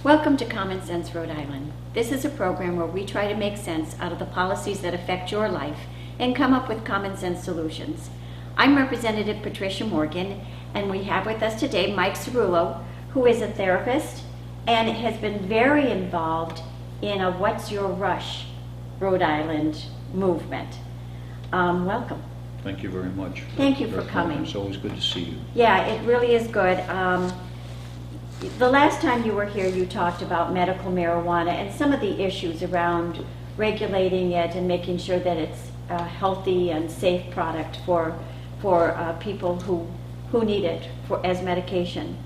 Welcome to Common Sense Rhode Island. This is a program where we try to make sense out of the policies that affect your life and come up with common sense solutions. I'm Representative Patricia Morgan, and we have with us today Mike Cerullo, who is a therapist and has been very involved in a What's Your Rush Rhode Island movement. Welcome. Thank you very much. Thank you for coming. It's always good to see you. Yeah, it really is good. The last time you were here, you talked about medical marijuana and some of the issues around regulating it and making sure that it's a healthy and safe product for people who need it as medication.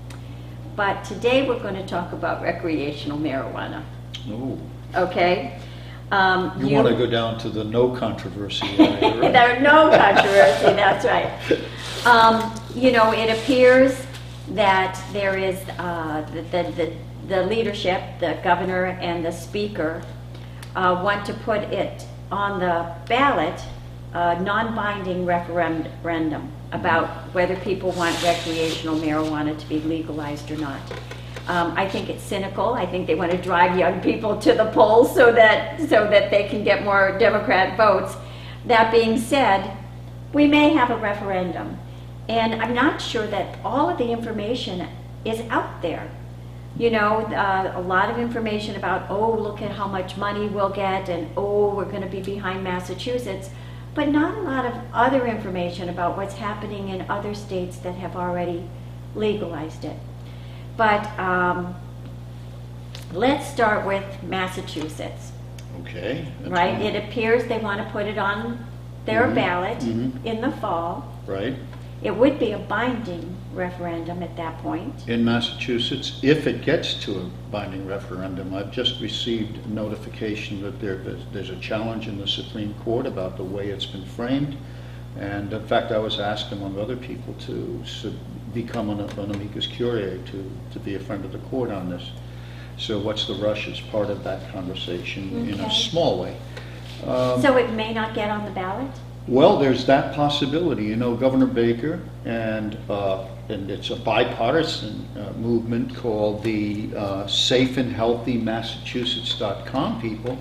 But today we're going to talk about recreational marijuana. Oh. Okay? You want to go down to the no controversy area, right? There's no controversy, that's right. It appears that there is the leadership, the governor and the speaker, want to put it on the ballot, non-binding referendum about whether people want recreational marijuana to be legalized or not. I think it's cynical. I think they want to drive young people to the polls so that they can get more Democrat votes. That being said, we may have a referendum. And I'm not sure that all of the information is out there. A lot of information about, look at how much money we'll get, and we're going to be behind Massachusetts, but not a lot of other information about what's happening in other states that have already legalized it. But let's start with Massachusetts. Okay. Right? It appears they want to put it on their ballot in the fall. Right. It would be a binding referendum at that point. In Massachusetts, if it gets to a binding referendum, I've just received notification that there's a challenge in the Supreme Court about the way it's been framed. And in fact, I was asked, among other people, to become an amicus curiae, to be a friend of the court on this. So what's the rush is part of that conversation in a small way. So it may not get on the ballot? Well, there's that possibility. Governor Baker and it's a bipartisan movement called the Safe and Healthy Massachusetts.com people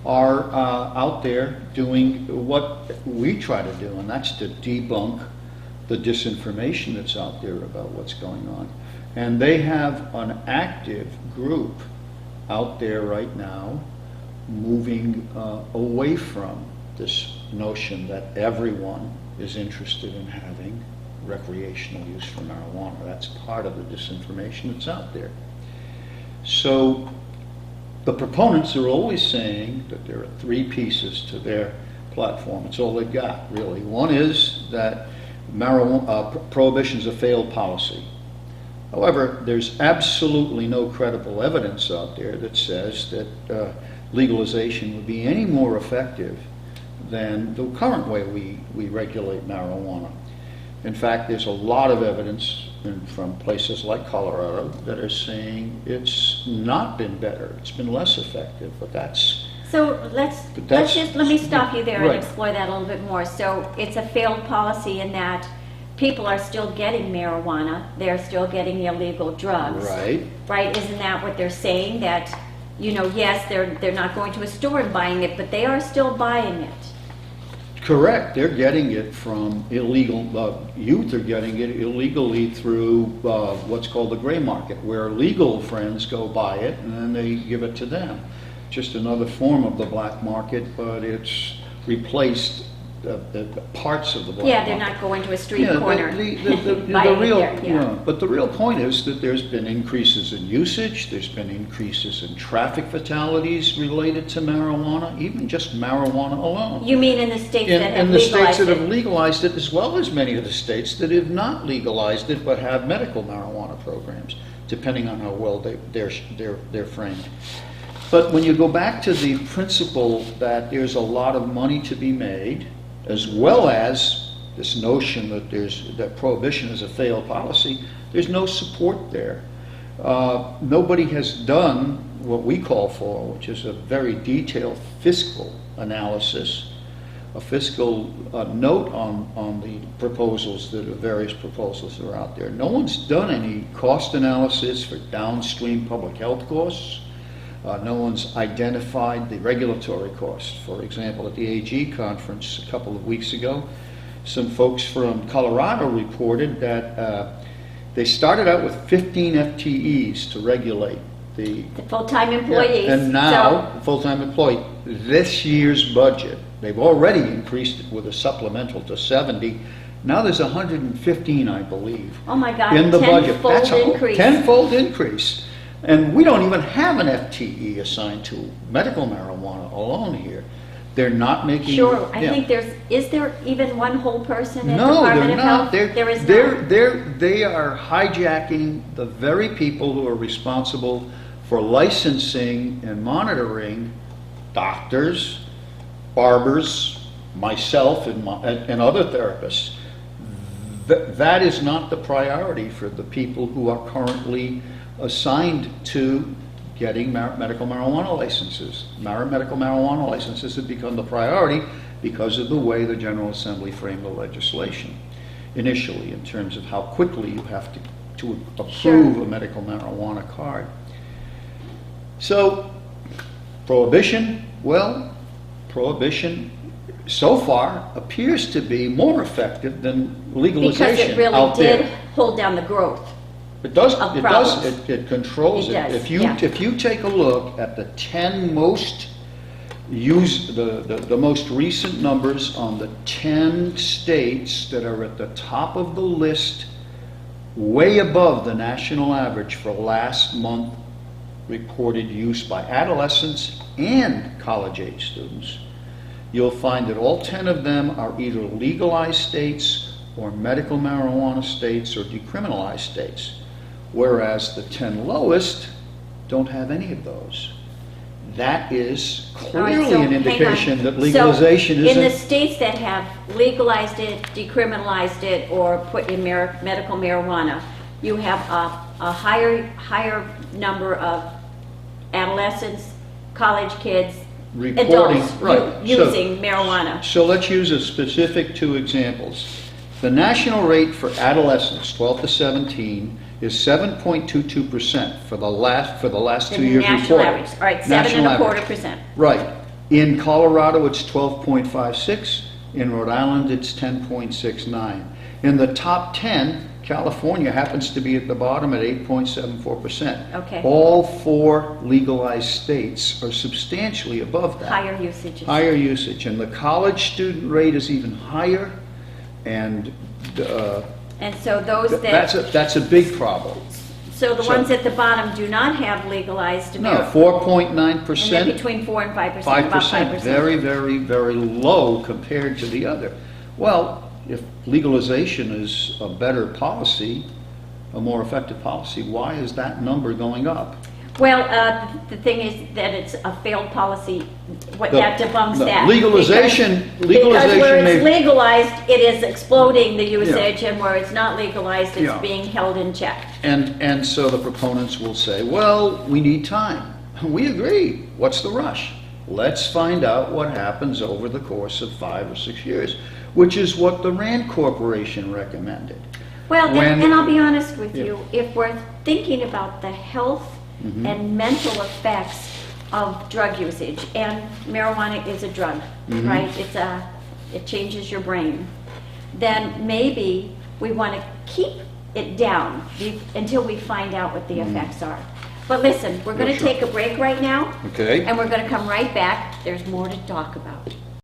are out there doing what we try to do, and that's to debunk the disinformation that's out there about what's going on. And they have an active group out there right now moving away from this notion that everyone is interested in having recreational use for marijuana. That's part of the disinformation that's out there. So the proponents are always saying that there are three pieces to platform. It's all they've got, really. One is that prohibition is a failed policy. However, there's absolutely no credible evidence out there that says that legalization would be any more effective than the current way we regulate marijuana. In fact, there's a lot of evidence from places like Colorado that are saying it's not been better, it's been less effective, but that's... So let me stop you there and explore that a little bit more. So it's a failed policy in that people are still getting marijuana, they're still getting illegal drugs. Right. Right, isn't that what they're saying? That, yes, they're not going to a store and buying it, but they are still buying it. Correct. They're getting it from illegal, youth are getting it illegally through what's called the gray market, where legal friends go buy it and then they give it to them. Just another form of the black market, but it's replaced parts of the black market. Yeah, they're not going to a street corner. But the real point is that there's been increases in usage, there's been increases in traffic fatalities related to marijuana, even just marijuana alone. You mean in the states that have legalized it? In the states that have legalized it, as well as many of the states that have not legalized it but have medical marijuana programs, depending on how well they're framed. But when you go back to the principle that there's a lot of money to be made, as well as this notion that prohibition is a failed policy, there's no support there. Nobody has done what we call for, which is a very detailed fiscal analysis a fiscal note on the proposals, the various proposals that are out there. No one's done any cost analysis for downstream public health costs. No one's identified the regulatory costs. For example, at the AG conference a couple of weeks ago, some folks from Colorado reported that they started out with 15 FTEs to regulate the full-time employees. Yeah, and now, full-time employee, this year's budget, they've already increased it with a supplemental to 70. Now there's 115, I believe, oh my God, in the budget. That's a increase. tenfold increase. And we don't even have an FTE assigned to medical marijuana alone here. They're not making... Sure, I yeah. think is there even one whole person at No, Department they're of not. Health? There is not. They are hijacking the very people who are responsible for licensing and monitoring doctors, barbers, myself, and other therapists. That is not the priority for the people who are currently assigned to getting medical marijuana licenses. Medical marijuana licenses have become the priority because of the way the General Assembly framed the legislation initially, in terms of how quickly you have to approve Sure. a medical marijuana card. So, prohibition, well, prohibition so far appears to be more effective than legalization Because it really out did there. hold down the growth. It does, of it problems. does, it controls It it. does, If you, yeah. if you take a look at the 10 most used, the most recent numbers on the 10 states that are at the top of the list, way above the national average for last month reported use by adolescents and college-age students, you'll find that all 10 of them are either legalized states or medical marijuana states or decriminalized states, whereas the 10 lowest don't have any of those. That is clearly All right, so an indication hang on. that legalization so in the isn't... states that have legalized it, decriminalized it, or put in medical marijuana, you have a higher number of adolescents, college kids, Reporting, adults right. using marijuana. So let's use a specific 2 examples. The national rate for adolescents, 12 to 17, is 7.22% for the last 2 years National reported. average, all right, National average. 7.25%. Right. In Colorado, it's 12.56. In Rhode Island, it's 10.69. In the top 10, California happens to be at the bottom at 8.74%. Okay. All 4 legalized states are substantially above that. Higher usages. Higher usage. And the college student rate is even higher. And And so those that, that's a big problem. so the so- ones at the bottom do not have legalized No, marijuana. 4.9%. And they're between 4 and 5%, about 5%. Very, very, very low compared to the other. Well, if legalization is a better policy, a more effective policy, why is that number going up? Well, the thing is that it's a failed policy. What The- that debunks no, that. legalization Because where it's may... legalized, it is exploding the usage, and where it's not legalized, it's Yeah. being held in check. And so the proponents will say, well, we need time. We agree. What's the rush? Let's find out what happens over the course of 5 or 6 years, which is what the Rand Corporation recommended. Well, When- and I'll be honest with Yeah. you, if we're thinking about the health Mm-hmm. and mental effects of drug usage, and marijuana is a drug, Mm-hmm. right? It changes your brain. Then maybe we want to keep it down until we find out what the effects are. But listen, we're going to Mm-hmm. Sure. take a break right now, Okay? and we're going to come right back. There's more to talk about.